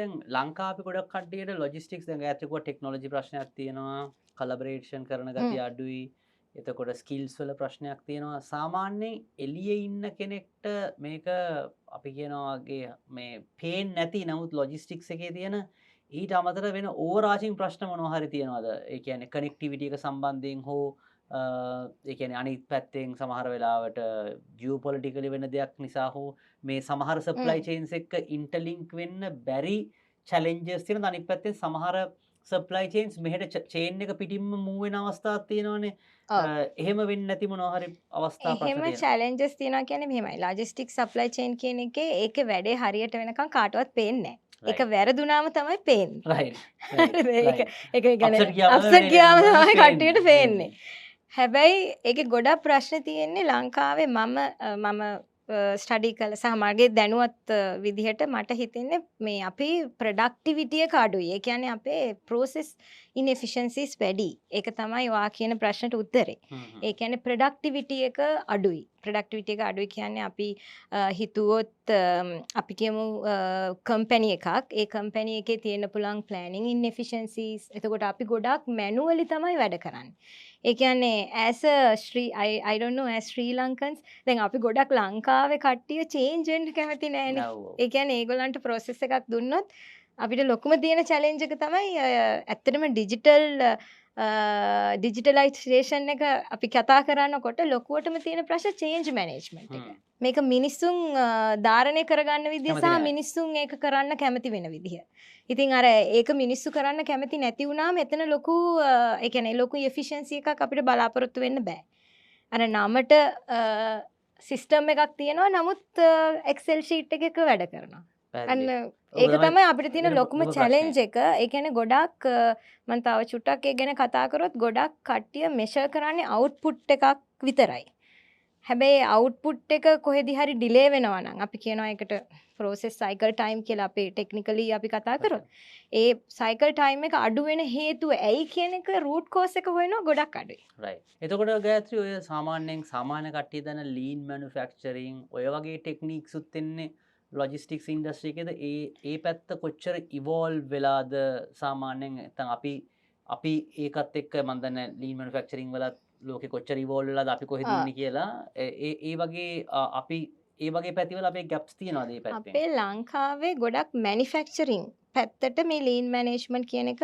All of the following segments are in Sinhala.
දැන් ලංකාව අපි ගොඩක් කට්ටියට ලොජිස්ටික්ස් දැන් ඈතක ටෙක්නොලොජි ප්‍රශ්නයක් තියෙනවා කලබරේෂන් කරන ගතිය අඩුයි එතකොට ස්කිල්ස් වල ප්‍රශ්නයක් තියෙනවා සාමාන්‍යයෙන් එළියේ ඉන්න කෙනෙක්ට මේක අපි කියනවාගේ මේ පේන් නැති නමුත් ලොජිස්ටික්ස් එකේ තියෙන ඊට අමතර වෙන ඕවරාචින් ප්‍රශ්න මොනවා හරි තියෙනවද ඒ කියන්නේ කනෙක්ටිවිටි එක සම්බන්ධයෙන් හෝ ඒ කියන්නේ අනිත් පැත්තෙන් සමහර වෙලාවට ජියෝපොලිටිකලි වෙන දෙයක් නිසා හෝ මේ සමහර සප්ලයි චේන්ස් එක්ක ඉන්ටර්ලින්ක් වෙන්න බැරි චැලෙන්ජස් තියෙන අනිත් පැත්තෙන් සමහර සප්ලයි චේන්ස් මෙහෙට චේන් එක පිටින්ම මූව් වෙන අවස්ථාවක් තියෙනවනේ එහෙම වෙන්නේ නැති මොනවා හරි අවස්ථා ප්‍රශ්න එහෙම තියෙනවා චැලෙන්ජස් තියෙනවා කියන්නේ මෙහෙමයි ලොජිස්ටික් සප්ලයි චේන් කියන එකේ ඒකේ වැඩේ හරියට වෙනකන් කාටවත් පේන්නේ නැහැ ඒක වැරදුනාම තමයි පේන්නේ රයිට් ඒක කියන්නේ අප්සෙට් ගියාම තමයි කට්ටියට පේන්නේ හැබැයි ඒකේ ගොඩක් ප්‍රශ්න තියෙන්නේ ලංකාවේ මම ස්ටඩි කළ සහ මගේ දැනුවත් විදිහට මට හිතෙන්නේ මේ අපේ ප්‍රොඩක්ටිවිටි එක අඩුයි. ඒ කියන්නේ අපේ process inefficiencies වැඩි. ඒක තමයි ඔයා කියන ප්‍රශ්නට උත්තරේ. ඒ කියන්නේ ප්‍රොඩක්ටිවිටි එක අඩුයි. ප්‍රොඩක්ටිවිටි එක අඩුයි කියන්නේ අපි හිතුවොත් අපි කියමු කම්පැනි එකක්. ඒ කම්පැනි එකේ තියෙන පුළුවන් planning inefficiencies. එතකොට අපි ගොඩක් manually තමයි වැඩ කරන්නේ. ඒ කියන්නේ as a I don't know as Sri Lankans දැන් අපි ගොඩක් ලංකාවේ කට්ටිය change වෙන්න කැමති නෑනේ. ඒ කියන්නේ ඒගොල්ලන්ට process එකක් දුන්නොත් අපිට ලොකුම තියෙන challenge එක තමයි ඇත්තටම ඩිජිටලයිසේෂන් එක අපි කතා කරනකොට ලොකුවටම තියෙන ප්‍රශ්න change management එක. මේක මිනිස්සුන් ධාරණය කරගන්න විදිහ සහ මිනිස්සුන් ඒක කරන්න කැමති වෙන විදිහ. ඉතින් අර ඒක මිනිස්සු කරන්න කැමති නැති වුණාම එතන ලොකු ඒ කියන්නේ ලොකු efficiency එකක් අපිට බලාපොරොත්තු වෙන්න බෑ. අර නමට සිස්ටම් එකක් තියෙනවා නමුත් Excel sheet එකක වැඩ කරනවා. අන්න ඒක තමයි අපිට තියෙන ලොකුම challenge එක. ඒ කියන්නේ ගොඩක් මම තව චුට්ටක් ඒක ගැන කතා කරොත් ගොඩක් කට්ටිය measure කරන්නේ output එකක් විතරයි. හැබැයි output එක කොහෙදි හරි delay වෙනවා නම් අපි කියනවා ඒකට process cycle time කියලා අපේ technically අපි කතා කරොත් ඒ cycle time එක අඩු වෙන හේතුව ඇයි කියන එක root cause එක හොයනවා ගොඩක් අඩුයි. right. එතකොට ගායත්‍රි ඔය සාමාන්‍යයෙන් සාමාන්‍ය කට්ටිය දන්න lean manufacturing ඔය වගේ techniques උත් එන්නේ logistics industry එකේද ඒ පැත්ත කොච්චර evolve වෙලාද සාමාන්‍යයෙන් නැත්නම් අපි ඒකත් එක්ක මම දන්නේ lean manufacturing වලත් ලෝකෙ කොච්චර evolve වෙලාද අපි කොහෙද ඉන්නේ කියලා ඒ වගේ අපි ඒ වගේ පැතිවල අපේ gaps තියනවාද මේ පැත්තෙන් අපේ ලංකාවේ ගොඩක් manufacturing පැත්තට මේ lean management කියන එක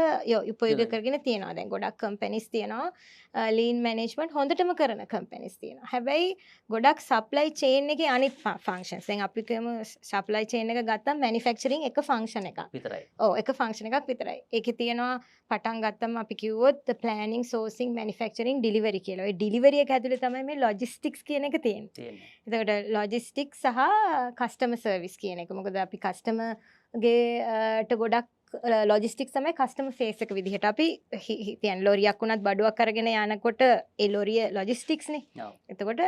උපයෝග කරගෙන තියෙනවා. දැන් ගොඩක් companies තියෙනවා lean management හොඳටම කරන companies තියෙනවා. හැබැයි ගොඩක් supply chain එකේ අනිත් functions දැන් අපි කියමු supply chain එක ගත්තම manufacturing එක function එකක් විතරයි. ඔව් එක function එකක් විතරයි. ඒකේ තියෙනවා පටන් ගත්තම අපි කිව්වොත් planning sourcing manufacturing delivery කියලා. ඒ delivery එක ඇතුලේ තමයි මේ logistics කියන එක තියෙන්නේ. එතකොට logistics සහ customer service කියන එක. මොකද අපි customer ට ගොඩක් ලොජිස්ටික්ස් තමයි කස්ටමර් ෆේස් එක විදිහට අපි කියන්නේ ලොරියක් උනත් බඩුවක් අරගෙන යනකොට ඒ ලොරිය ලොජිස්ටික්ස් නේ. එතකොට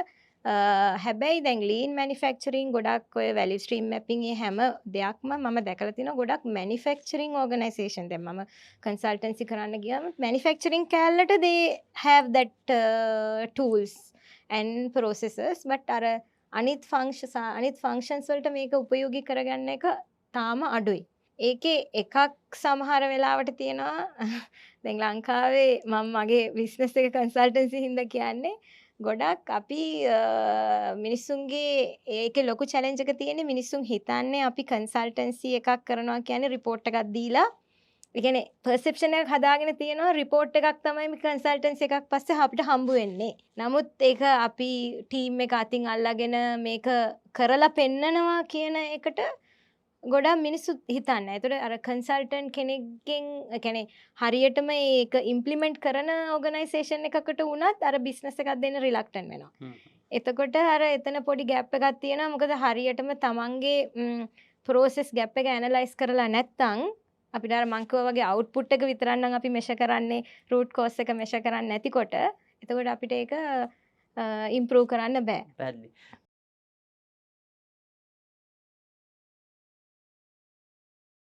හැබැයි දැන් ලීන් මැනුෆැක්චරින් ගොඩක් ඔය වැලියු ස්ට්‍රීම් මැපින් ඒ හැම දෙයක්ම මම දැකලා තිනවා ගොඩක් මැනුෆැක්චරින් ඕගනයිසේෂන් දැන් මම කන්සල්ටන්සි කරන්න ගියාම manufacturing කැලලට they have that tools and processes but අර අනිත් ෆන්ක්ෂන්ස් වලට මේක උපයෝගී කරගන්න එක තාම අඩුයි. ඒකේ එකක් සමහර වෙලාවට තියෙනවා දැන් ලංකාවේ මම මගේ බිස්නස් එක කන්සල්ටන්සි හින්දා කියන්නේ ගොඩක් අපි මිනිස්සුන්ගේ ඒකේ ලොකු චැලෙන්ජ් එක තියෙන්නේ මිනිස්සුන් හිතන්නේ අපි කන්සල්ටන්සි එකක් කරනවා කියන්නේ රිපෝට් එකක් දීලා ඒ කියන්නේ පර්සෙප්ෂන් එකක් හදාගෙන තියෙනවා රිපෝට් එකක් තමයි මේ කන්සල්ටන්සි එකක් පස්සේ අපිට හම්බ වෙන්නේ. නමුත් ඒක අපි ටීම් එක අතින් අල්ලගෙන මේක කරලා පෙන්නනවා කියන එකට ගොඩක් මිනිස්සු හිතන්නේ. ඒතර අර කන්සල්ටන්ට් කෙනෙක්ගෙන් කියන්නේ හරියටම ඒක ඉම්ප්ලිමන්ට් කරන ඕගනයිසේෂන් එකකට වුණත් අර බිස්නස් එකක් දෙන්න රිලක්ටන්ට් වෙනවා. එතකොට අර එතන පොඩි ગેප් එකක් තියෙනවා. මොකද හරියටම තමන්ගේ process gap එක ඇනලයිස් කරලා නැත්නම් අපිට අර මං කිව්වා වගේ output එක විතරක් නම් අපි measure කරන්නේ root cause එක measure කරන්නේ නැතිකොට එතකොට අපිට ඒක improve කරන්න බෑ. පැහැදිලි.